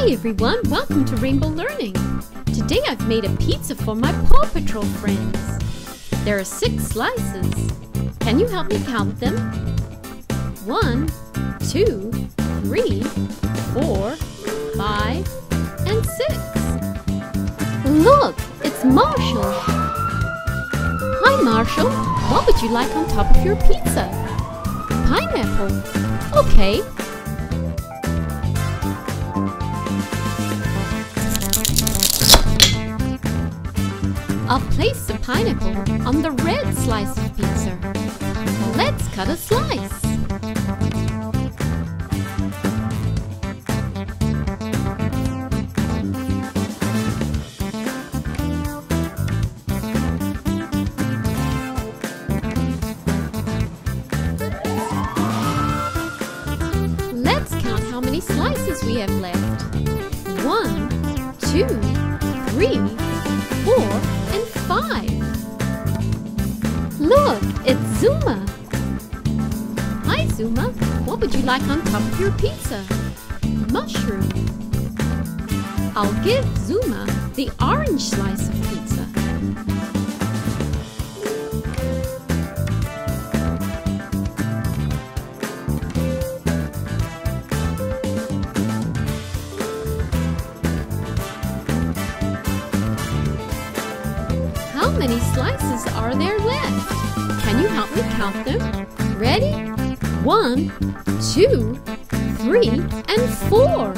Hi everyone, welcome to Rainbow Learning. Today I've made a pizza for my Paw Patrol friends. There are 6 slices. Can you help me count them? 1, 2, 3, 4, 5, and 6. Look, it's Marshall. Hi Marshall, what would you like on top of your pizza? Pineapple. Okay. I'll place the pineapple on the red slice of pizza. Let's cut a slice. Let's count how many slices we have left. 1, 2, 3, 4, 5. Look, it's Zuma. Hi Zuma, what would you like on top of your pizza? Mushroom. I'll give Zuma the orange slice of pizza. How many slices are there left? Can you help me count them? Ready? 1, 2, 3, and 4.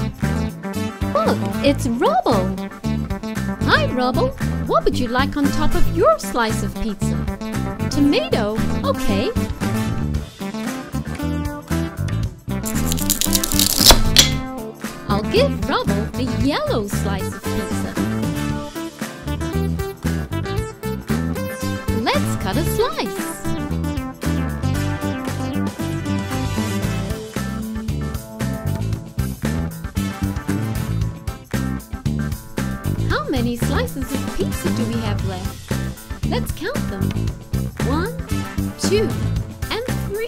Look, it's Rubble. Hi Rubble, what would you like on top of your slice of pizza? Tomato, okay. I'll give Rubble the yellow slice of pizza. Let's cut a slice. How many slices of pizza do we have left? Let's count them. 1, 2, and 3.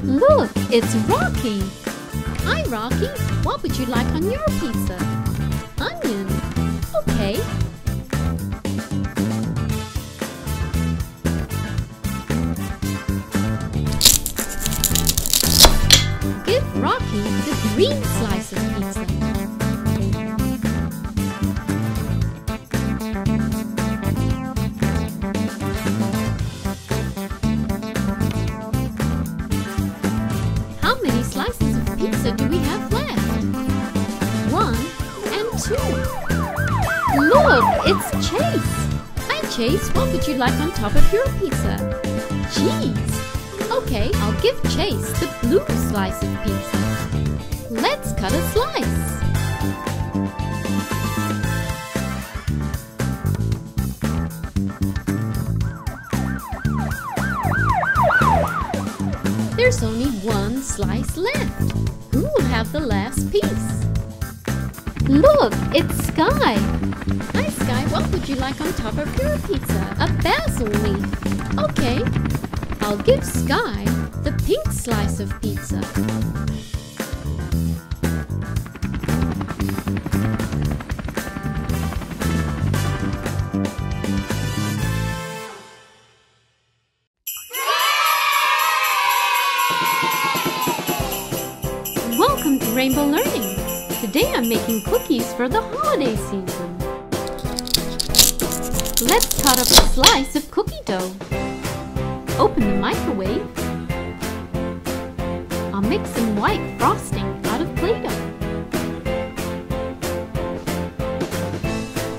Look, it's Rocky. Hi Rocky, what would you like on your pizza? Onion. Okay. Give Rocky the green slice of pizza. How many slices of pizza do we have left? 1 and 2. Look, it's Chase. Hi Chase, what would you like on top of your pizza? Cheese. Okay, I'll give Chase the blue slice of pizza. Let's cut a slice. There's only 1 slice left. Who will have the last piece? Look, it's Sky. Hi Sky, what would you like on top of your pizza? A basil leaf. Okay. I'll give Sky the pink slice of pizza. Welcome to Rainbow Learning. Today I'm making cookies for the holiday season. Let's cut up a slice of cookie dough. Open the microwave. I'll mix some white frosting out of Play-Doh.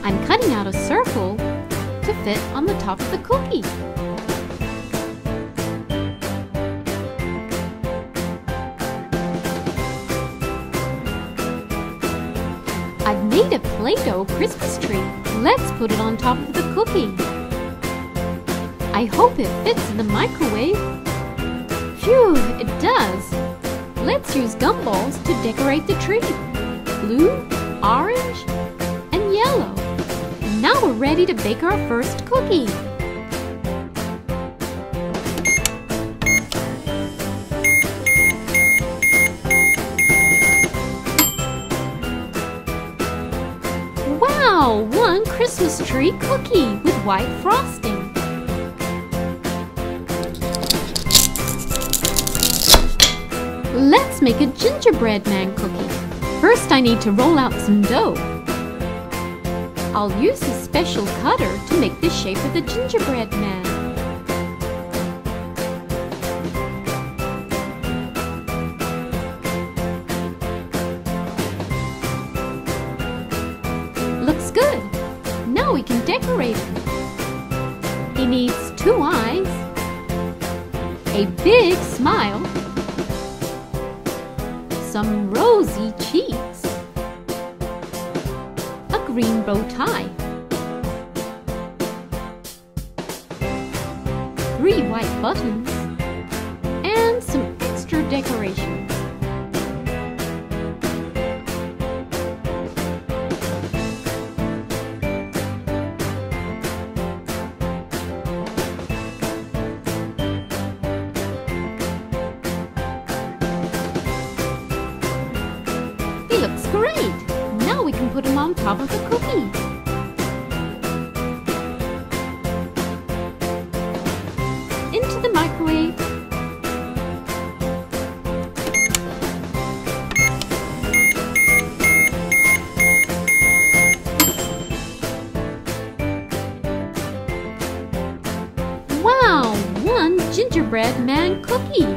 I'm cutting out a circle to fit on the top of the cookie. I've made a Play-Doh Christmas tree. Let's put it on top of the cookie. I hope it fits in the microwave. Phew, it does. Let's use gumballs to decorate the tree. Blue, orange, and yellow. Now we're ready to bake our first cookie. Christmas tree cookie with white frosting. Let's make a gingerbread man cookie. First I need to roll out some dough. I'll use a special cutter to make the shape of the gingerbread man. Looks good. Now we can decorate him. He needs 2 eyes, a big smile, some rosy cheeks, a green bow tie, 3 white buttons, and some extra decorations. He looks great! Now we can put him on top of the cookie. Into the microwave. Wow! 1 gingerbread man cookie!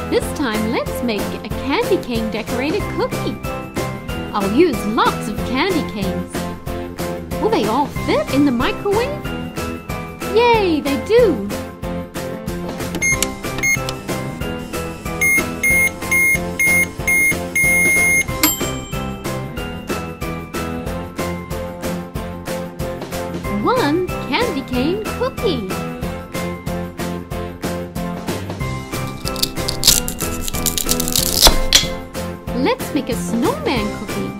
This time, let's make a candy cane decorated cookie. I'll use lots of candy canes. Will they all fit in the microwave? Yay, they do! One candy cane cookie. Let's make a snowman cookie.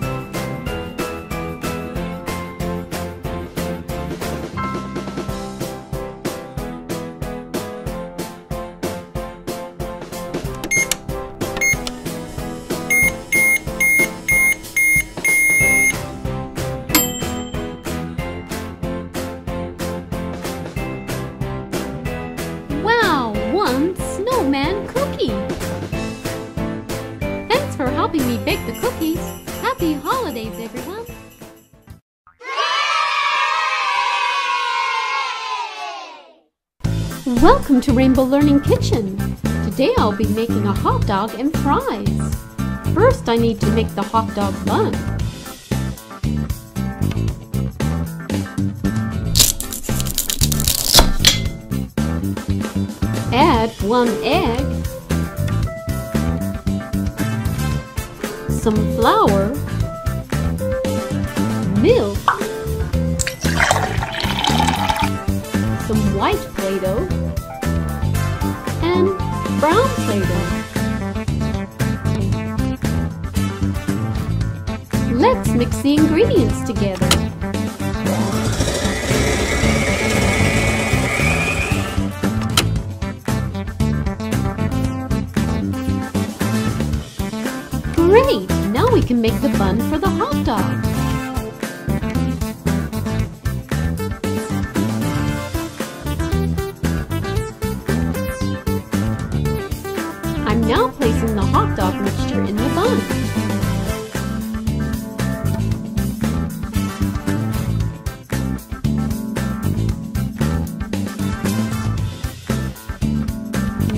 Wow, 1 snowman cookie. Thanks for helping me bake the cookies. Happy holidays, everyone! Welcome to Rainbow Learning Kitchen. Today I'll be making a hot dog and fries. First I need to make the hot dog bun. Add 1 egg, some flour, milk, some white Play-Doh, and brown Play-Doh. Let's mix the ingredients together. Great! Now we can make the bun for the hot dog. I'm now placing the hot dog mixture in the bun.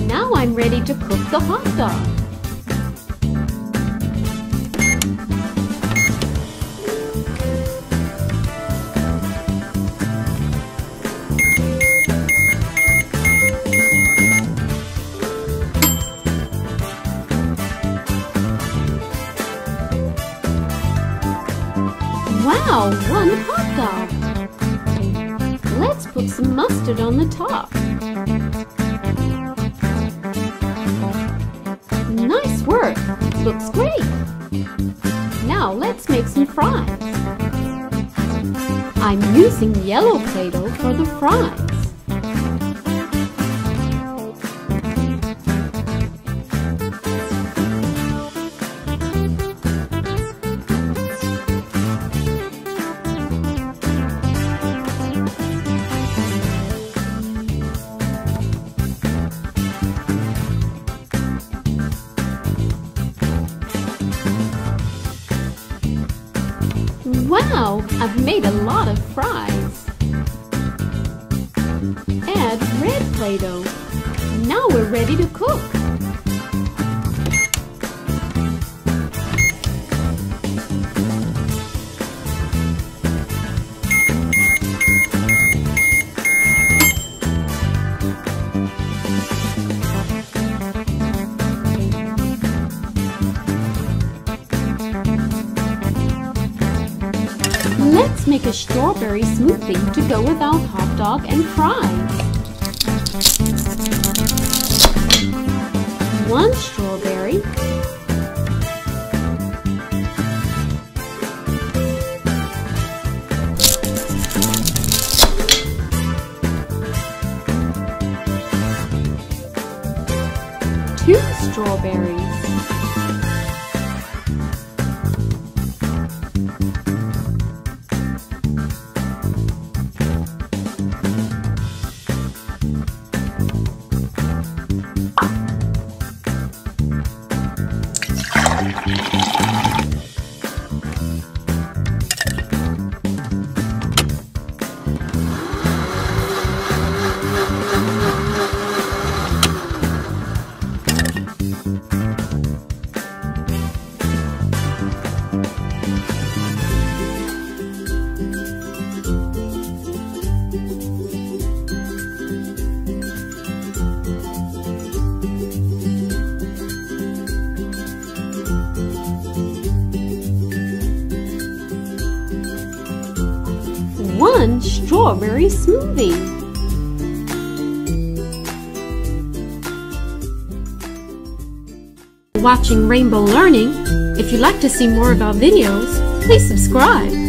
Now I'm ready to cook the hot dog. Wow, 1 hot dog! Let's put some mustard on the top. Nice work! Looks great! Now let's make some fries. I'm using yellow Play-Doh for the fries. I've made a lot of fries. Add red Play-Doh. Now we're ready to cook. Let's make a strawberry smoothie to go with our hot dog and fries. 1 strawberry, 2 strawberries, 1 strawberry smoothie. Watching Rainbow Learning. If you'd like to see more of our videos, please subscribe.